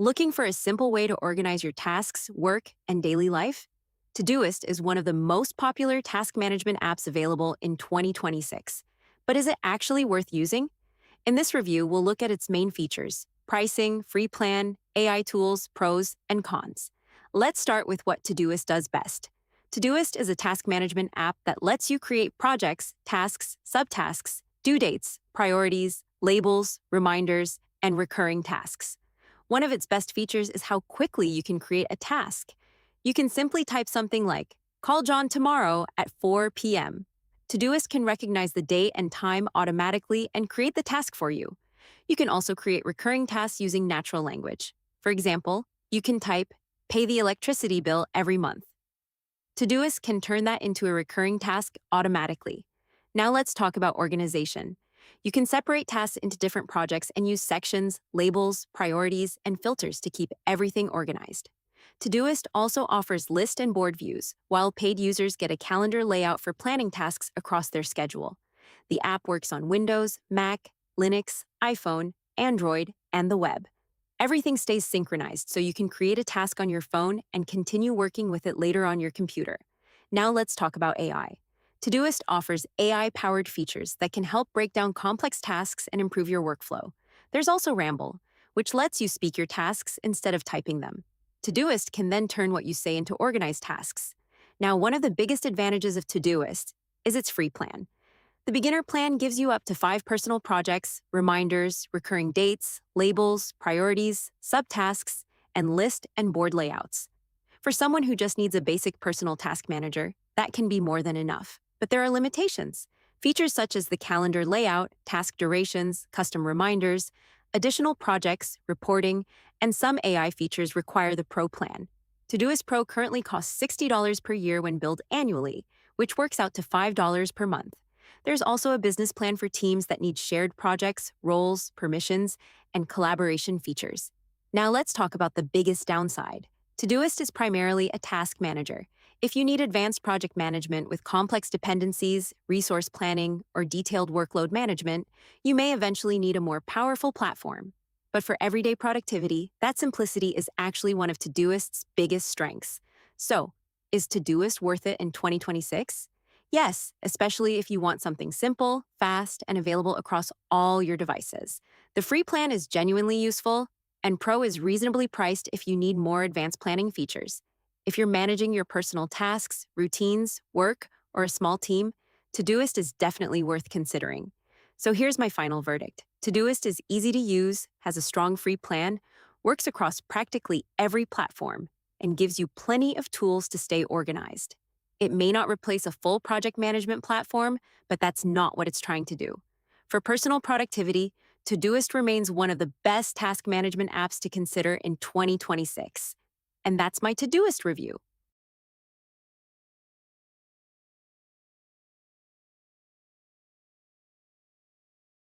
Looking for a simple way to organize your tasks, work, and daily life? Todoist is one of the most popular task management apps available in 2026. But is it actually worth using? In this review, we'll look at its main features: pricing, free plan, AI tools, pros, and cons. Let's start with what Todoist does best. Todoist is a task management app that lets you create projects, tasks, subtasks, due dates, priorities, labels, reminders, and recurring tasks. One of its best features is how quickly you can create a task. You can simply type something like, "Call John tomorrow at 4 p.m." Todoist can recognize the date and time automatically and create the task for you. You can also create recurring tasks using natural language. For example, you can type, "Pay the electricity bill every month." Todoist can turn that into a recurring task automatically. Now let's talk about organization. You can separate tasks into different projects and use sections, labels, priorities, and filters to keep everything organized. Todoist also offers list and board views, while paid users get a calendar layout for planning tasks across their schedule. The app works on Windows, Mac, Linux, iPhone, Android, and the web. Everything stays synchronized so you can create a task on your phone and continue working with it later on your computer. Now let's talk about AI. Todoist offers AI-powered features that can help break down complex tasks and improve your workflow. There's also Ramble, which lets you speak your tasks instead of typing them. Todoist can then turn what you say into organized tasks. Now, one of the biggest advantages of Todoist is its free plan. The beginner plan gives you up to 5 personal projects, reminders, recurring dates, labels, priorities, subtasks, and list and board layouts. For someone who just needs a basic personal task manager, that can be more than enough. But there are limitations. Features such as the calendar layout, task durations, custom reminders, additional projects, reporting, and some AI features require the Pro plan. Todoist Pro currently costs $60 per year when billed annually, which works out to $5 per month. There's also a business plan for teams that need shared projects, roles, permissions, and collaboration features. Now let's talk about the biggest downside. Todoist is primarily a task manager. If you need advanced project management with complex dependencies, resource planning, or detailed workload management, you may eventually need a more powerful platform. But for everyday productivity, that simplicity is actually one of Todoist's biggest strengths. So, is Todoist worth it in 2026? Yes, especially if you want something simple, fast, and available across all your devices. The free plan is genuinely useful, and Pro is reasonably priced if you need more advanced planning features. If you're managing your personal tasks, routines, work, or a small team, Todoist is definitely worth considering. So here's my final verdict. Todoist is easy to use, has a strong free plan, works across practically every platform, and gives you plenty of tools to stay organized. It may not replace a full project management platform, but that's not what it's trying to do. For personal productivity, Todoist remains one of the best task management apps to consider in 2026. And that's my Todoist review.